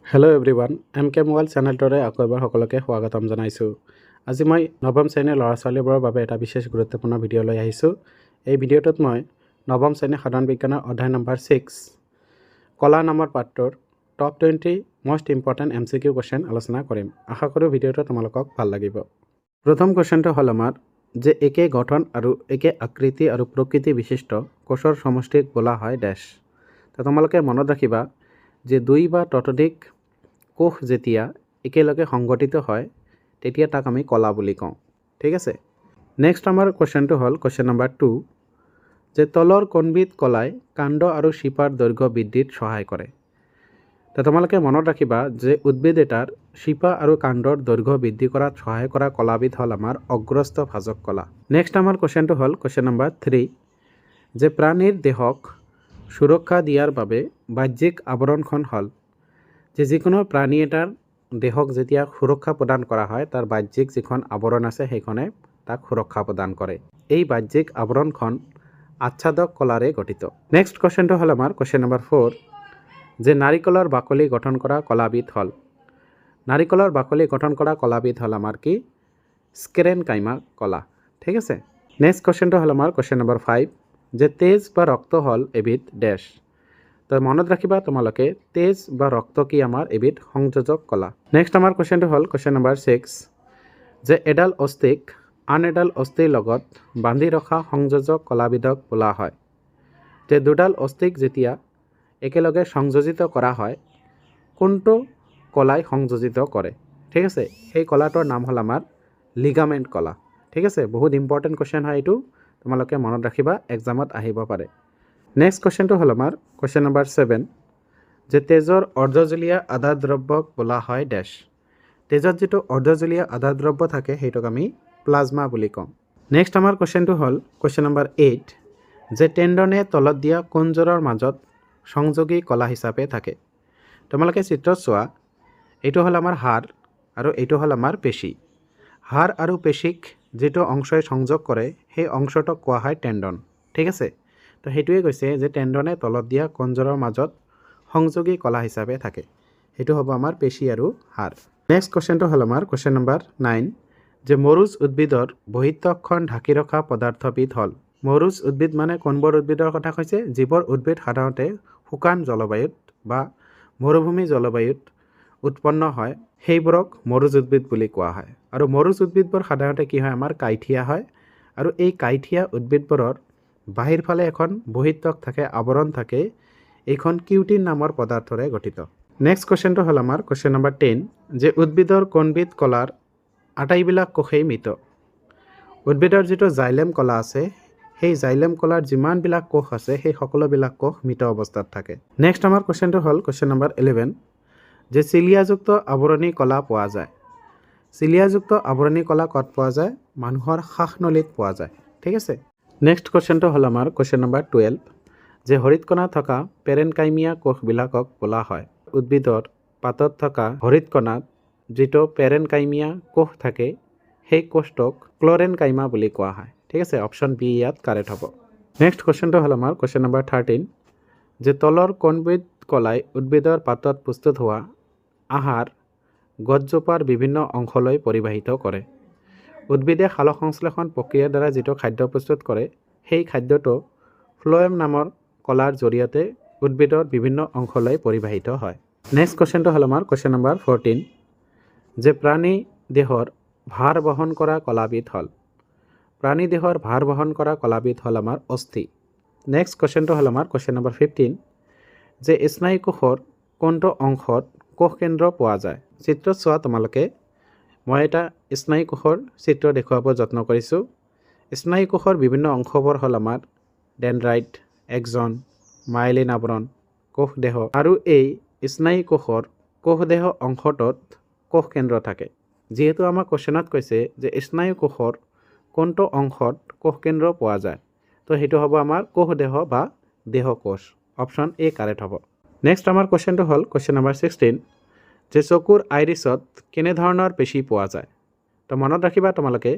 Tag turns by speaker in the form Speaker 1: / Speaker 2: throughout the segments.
Speaker 1: Hello' everyone M K mobile চেনেলটোৰে আকৌ এবাৰ সকলোকে স্বাগতম জনাইছোঁ। আজি মই নৱম শ্ৰেণীৰ ল'ৰা ছোৱালীবোৰৰ বাবে এটা বিশেষ গুৰুত্বপূৰ্ণ ভিডিঅ' লৈ আহিছোঁ। এই ভিডিঅ'টোত মই নৱম শ্ৰেণীৰ সাধাৰণ বিজ্ঞানৰ অধ্যায় নম্বৰ 6 কলা নামৰ পাঠটোৰ top 20 most important MCQ question আলোচনা কৰিম। আশা কৰোঁ ভিডিঅ'টো তোমালোকক ভাল লাগিব। প্ৰথম কুৱেশ্যনটো হ'ল আমাৰ যে একে গঠন আৰু একে আকৃতি আৰু প্ৰকৃতি বিশিষ্ট কোষৰ সমষ্টিক বোলা হয় ডেছ। তো তোমালোকে মনত ৰাখিবা যে দুই বা ততোধিক কোষ যেতিয়া একেলগে সংগঠিত হয় তেতিয়া তাক আমি কলা বুলি কওঁ। ঠিক আছে। নেক্সট আমাৰ কুৱেশ্যনটো হ'ল কুৱেশ্যন নম্বৰ 2 যে তলৰ কোনবিধ কলাই কাণ্ড আৰু শিপাৰ দৈৰ্ঘ্য বৃদ্ধিত সহায় কৰে। তো তোমালোকে মনত ৰাখিবা যে উদ্ভিদ এটাৰ শিপা আৰু কাণ্ডৰ দৈৰ্ঘ্য বৃদ্ধি কৰাত সহায় কৰা কলাবিধ হ'ল আমাৰ অগ্ৰস্থ ভাজক কলা। নেক্সট আমাৰ কুৱেশ্যনটো হ'ল কুৱেশ্যন নম্বৰ 3 যে প্ৰাণীৰ দেহক সুৰক্ষা দিয়াৰ বাবে বাহ্যিক আৱৰণখন হ'ল যে যিকোনো প্ৰাণী এটাৰ দেহক যেতিয়া সুৰক্ষা প্ৰদান কৰা হয় তাৰ বাহ্যিক যিখন আৱৰণ আছে সেইখনে তাক সুৰক্ষা প্ৰদান কৰে। এই বাহ্যিক আৱৰণখন আচ্ছাদক কলাৰে গঠিত। নেক্সট কুৱেশ্যনটো হ'ল আমাৰ কুৱেশ্যন নম্বৰ 4 যে নাৰিকলৰ বাকলি গঠন কৰা কলাবিধ হ'ল। নাৰিকলৰ বাকলি গঠন কৰা কলাবিধ হ'ল আমাৰ কি স্কেৰেনকাইমা কলা। ঠিক আছে। নেক্সট কুৱেশ্যনটো হ'ল আমাৰ কুৱেশ্যন নম্বৰ 5 যে তেজ বা ৰক্ত হ'ল এবিধ ডেছ। তো মনত ৰাখিবা তোমালোকে তেজ বা ৰক্ত কি আমাৰ এবিধ সংযোজক কলা। নেক্সট আমাৰ কুৱেশ্যনটো হ'ল কুৱেশ্যন নম্বৰ 6 যে এডাল অস্থিক আন এডাল অস্থিৰ লগত বান্ধি ৰখা সংযোজক কলাবিধক বোলা হয়। যে দুডাল অস্থিক যেতিয়া একেলগে সংযোজিত কৰা হয় কোনটো কলাই সংযোজিত কৰে। ঠিক আছে। সেই কলাটোৰ নাম হ'ল আমাৰ লিগামেণ্ট কলা। ঠিক আছে। বহুত ইম্পৰ্টেণ্ট কুৱেশ্যন হয় এইটো, তোমালোকে মনত ৰাখিবা, এক্সামত আহিব পাৰে। নেক্সট কুৱেশ্যনটো হ'ল আমাৰ কুৱেশ্যন নম্বৰ 7 যে তেজৰ অৰ্ধজলীয়া আধাৰ দ্ৰব্যক বোলা হয় ডেছ। তেজত যিটো অৰ্ধজলীয়া আধাৰ দ্ৰব্য থাকে সেইটোক আমি প্লাজমা বুলি কওঁ। নেক্সট আমাৰ কুৱেশ্যনটো হ'ল কুৱেশ্যন নম্বৰ 8 যে টেণ্ডনে তলত দিয়া কোনযোৰৰ মাজত সংযোগী কলা হিচাপে থাকে। তোমালোকে চিত্ৰত চোৱা, এইটো হ'ল আমাৰ হাড় আৰু এইটো হ'ল আমাৰ পেশী। হাড় আৰু পেশীক যিটো অংশই সংযোগ কৰে সেই অংশটোক কোৱা হয় টেণ্ডন। ঠিক আছে। তো সেইটোৱে কৈছে যে টেণ্ডনে তলত দিয়া কোনযোৰৰ মাজত সংযোগী কলা হিচাপে থাকে। সেইটো হ'ব আমাৰ পেশী আৰু হাড়। নেক্সট কুৱেশ্যনটো হ'ল আমাৰ কুৱেশ্যন নম্বৰ 9 যে মৰুজ উদ্ভিদৰ বহিত্বকখন ঢাকি ৰখা পদাৰ্থবিধ হ'ল। মৰুজ উদ্ভিদ মানে কোনবোৰ উদ্ভিদৰ কথা কৈছে? যিবোৰ উদ্ভিদ সাধাৰণতে শুকান জলবায়ুত বা মৰুভূমি জলবায়ুত উৎপন্ন হয় সেইবোৰক মৰুজ উদ্ভিদ বুলি কোৱা হয়। আৰু মৰুজ উদ্ভিদবোৰ সাধাৰণতে কি হয়? আমাৰ কাইঠীয়া হয়। আৰু এই কাইঠীয়া উদ্ভিদবোৰৰ বাহিৰ ফালে এখন বহিত্বক থাকে, আৱৰণ থাকে। এইখন কিউটিন নামৰ পদাৰ্থৰে গঠিত। নেক্সট কুৱেশ্যনটো হ'ল আমাৰ কুৱেশ্যন নম্বৰ 10 যে উদ্ভিদৰ কোনবিধ কলাৰ আটাইবিলাক কোষেই মৃত। উদ্ভিদৰ যিটো জাইলেম কলা আছে সেই জাইলেম কলাৰ যিমানবিলাক কোষ আছে সেই সকলোবিলাক কোষ মৃত অৱস্থাত থাকে। নেক্সট আমাৰ কুৱেশ্যনটো হ'ল কুৱেশ্যন নম্বৰ 11 যে চিলিয়াযুক্ত আৱৰণী কলা পোৱা যায়। চিলিয়াযুক্ত আৱৰণী কলা ক'ত পোৱা যায়? মানুহৰ শ্বাসনলীত পোৱা যায়। ঠিক আছে। নেক্সট কুৱেশ্যনটো হ'ল আমাৰ কুৱেশ্যন নম্বৰ 12 যে হৰিতকণা থকা পেৰেনকাইমিয়া কোষবিলাকক বোলা হয়। উদ্ভিদৰ পাতত থকা হৰিতকণাত যিটো পেৰেনকাইমিয়া কোষ থাকে সেই কোষটোক ক্লৰেনকাইমা বুলি কোৱা হয়। ঠিক আছে। অপশ্যন বি ইয়াত কাৰেক্ট হ'ব। নেক্সট কুৱেশ্যনটো হ'ল আমাৰ কুৱেশ্যন নম্বৰ 13 যে তলৰ কোনবিধ কলাই উদ্ভিদৰ পাতত প্ৰস্তুত হোৱা আহাৰ গছজোপাৰ বিভিন্ন অংশলৈ পৰিবাহিত কৰে। উদ্ভিদে সালোকসংশ্লেষণ প্ৰক্ৰিয়াৰ দ্বাৰা যিটো খাদ্য প্ৰস্তুত কৰে সেই খাদ্যটো ফ্লোয়েম নামৰ কলাৰ জৰিয়তে উদ্ভিদৰ বিভিন্ন অংশলৈ পৰিবাহিত হয়। নেক্সট কুৱেশ্যনটো হ'ল আমাৰ কুৱেশ্যন নম্বৰ 14 যে প্ৰাণী দেহৰ ভাৰ বহন কৰা কলাবিধ হ'ল। প্ৰাণী দেহৰ ভাৰ বহন কৰা কলাবিধ হ'ল আমাৰ অস্থি। নেক্সট কুৱেশ্যনটো হ'ল আমাৰ কুৱেশ্যন নম্বৰ 15 যে স্নায়ুকোষৰ কোনটো অংশত কোষকেন্দ্ৰ পোৱা যায়। চিত্ৰত চোৱা তোমালোকে, মই এটা স্নায়ুকোষৰ চিত্ৰ দেখুৱাব যত্ন কৰিছোঁ। স্নায়ুকোষৰ বিভিন্ন অংশবোৰ হ'ল আমাৰ ডেনড্ৰাইট, এক্সন, মাইলিন আৱৰণ, কোষদেহ। আৰু এই স্নায়ুকোষৰ কোষদেহ অংশটোত কোষকেন্দ্ৰ থাকে। যিহেতু আমাৰ কুৱেশ্যনত কৈছে যে স্নায়ুকোষৰ কোনটো অংশত কোষকেন্দ্ৰ পোৱা যায়, তো সেইটো হ'ব আমাৰ কোষদেহ বা দেহকোষ। অপশ্যন এ কাৰেক্ট হ'ব। নেক্সট আমাৰ কুৱেশ্যনটো হ'ল কুৱেশ্যন নম্বৰ 16 যে চকুৰ আইৰিছত কেনেধৰণৰ পেশী পোৱা যায়। তো মনত ৰাখিবা তোমালোকে,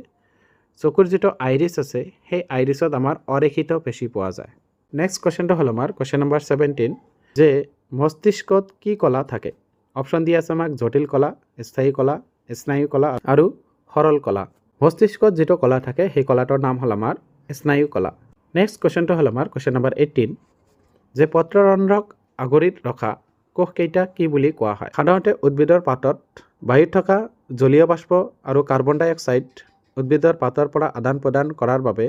Speaker 1: চকুৰ যিটো আইৰিছ আছে সেই আইৰিছত আমাৰ অৰেখিত পেশী পোৱা যায়। নেক্সট কুৱেশ্যনটো হ'ল আমাৰ কুৱেশ্যন নম্বৰ 17 যে মস্তিষ্কত কি কলা থাকে। অপশ্যন দিয়া আছে আমাক জটিল কলা, স্থায়ী কলা, স্নায়ু কলা আৰু সৰল কলা। মস্তিষ্কত যিটো কলা থাকে সেই কলাটোৰ নাম হ'ল আমাৰ স্নায়ু কলা। নেক্সট কুৱেশ্যনটো হ'ল আমাৰ কুৱেশ্যন নম্বৰ 18 যে পত্ৰৰন্ধ্ৰক আগুৰি ৰখা কোষকেইটা কি বুলি কোৱা হয়? সাধাৰণতে উদ্ভিদৰ পাতত বায়ুত থকা জলীয় বাষ্প আৰু কাৰ্বন ডাই অক্সাইড উদ্ভিদৰ পাতৰ পৰা আদান প্ৰদান কৰাৰ বাবে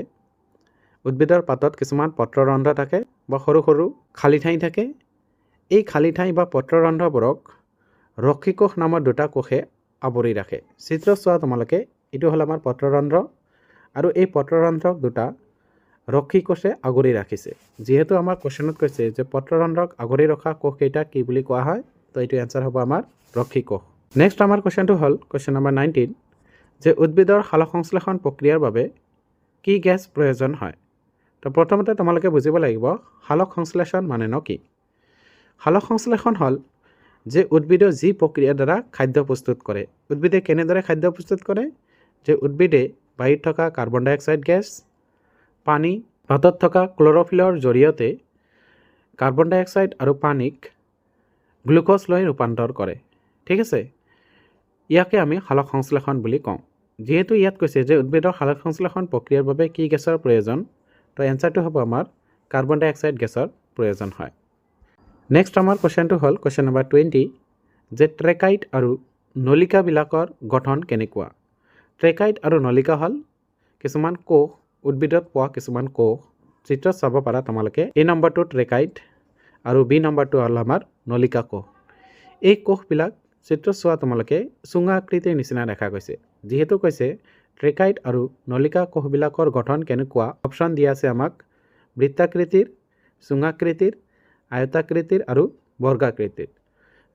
Speaker 1: উদ্ভিদৰ পাতত কিছুমান পত্ৰৰন্ধ্ৰ থাকে বা সৰু সৰু খালী ঠাই থাকে। এই খালী ঠাই বা পত্ৰৰন্ধ্ৰবোৰক ৰক্ষী কোষ নামৰ দুটা কোষে আৱৰি ৰাখে। চিত্ৰ চোৱা তোমালোকে, এইটো হ'ল আমাৰ পত্ৰৰন্ধ্ৰ আৰু এই পত্ৰৰন্ধ্ৰক দুটা ৰক্ষী কোষে আগুৰি ৰাখিছে। যিহেতু আমাৰ কুৱেশ্যনত কৈছে যে পত্ৰৰন্ধ্ৰক আগুৰি ৰখা কোষকেইটা কি বুলি কোৱা হয়, তো এইটো এনচাৰ হ'ব আমাৰ ৰক্ষী কোষ। নেক্সট আমাৰ কুৱেশ্যনটো হ'ল কুৱেশ্যন নম্বৰ 19 যে উদ্ভিদৰ সালোকসংশ্লেষণ প্ৰক্ৰিয়াৰ বাবে কি গেছ প্ৰয়োজন হয়? তো প্ৰথমতে তোমালোকে বুজিব লাগিব সালোকসংশ্লেষণ মানেনো কি। সালোকসংশ্লেষণ হ'ল যে উদ্ভিদে যি প্ৰক্ৰিয়াৰ দ্বাৰা খাদ্য প্ৰস্তুত কৰে। উদ্ভিদে কেনেদৰে খাদ্য প্ৰস্তুত কৰে? যে উদ্ভিদে বায়ুত থকা কাৰ্বন ডাই অক্সাইড গেছ, পানী, পাতত থকা ক্লৰ'ফিলৰ জৰিয়তে কাৰ্বন ডাই অক্সাইড আৰু পানীক গ্লুক'জ লৈ ৰূপান্তৰ কৰে। ঠিক আছে, ইয়াকে আমি সালোকসংশ্লেষণ বুলি কওঁ। যিহেতু ইয়াত কৈছে যে উদ্ভিদৰ সালোকসংশ্লেষণ প্ৰক্ৰিয়াৰ বাবে কি গেছৰ প্ৰয়োজন, তো এনচাৰটো হ'ব আমাৰ কাৰ্বন ডাই অক্সাইড গেছৰ প্ৰয়োজন হয়। নেক্সট আমাৰ কুৱেশ্যনটো হ'ল কুৱেশ্যন নম্বৰ 20 যে ট্ৰেকাইট আৰু নলিকাবিলাকৰ গঠন কেনেকুৱা? ট্ৰেকাইট আৰু নলিকা হ'ল কিছুমান কোষ, উদ্ভিদত পোৱা কিছুমান কোষ। চিত্ৰত চাব পাৰা তোমালোকে, এ নম্বৰটো ট্ৰেকাইট আৰু বি নম্বৰটো হ'ল আমাৰ নলিকা কোষ। এই কোষবিলাক চিত্ৰ চোৱা তোমালোকে চুঙা আকৃতিৰ নিচিনা দেখা গৈছে। যিহেতু কৈছে ট্ৰেকাইট আৰু নলিকা কোষবিলাকৰ গঠন কেনেকুৱা, অপশ্যন দিয়া আছে আমাক বৃত্তাকৃতিৰ, চুঙাকৃতিৰ, আয়তাকৃতিৰ আৰু বৰ্গাকৃতিৰ।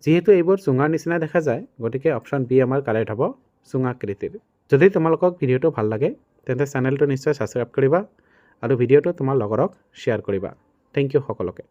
Speaker 1: যিহেতু এইবোৰ চুঙাৰ নিচিনা দেখা যায়, গতিকে অপশ্যন বি আমাৰ কাৰেক্ট হ'ব চুঙাকৃতিৰ। যদি তোমালোকক ভিডিঅ'টো ভাল লাগে তেন্তে চেনেলটো নিশ্চয় ছাবস্ক্ৰাইব কৰিবা আৰু ভিডিঅ'টো তোমাৰ লগৰক শ্বেয়াৰ কৰিবা। থেংক ইউ সকলোকে।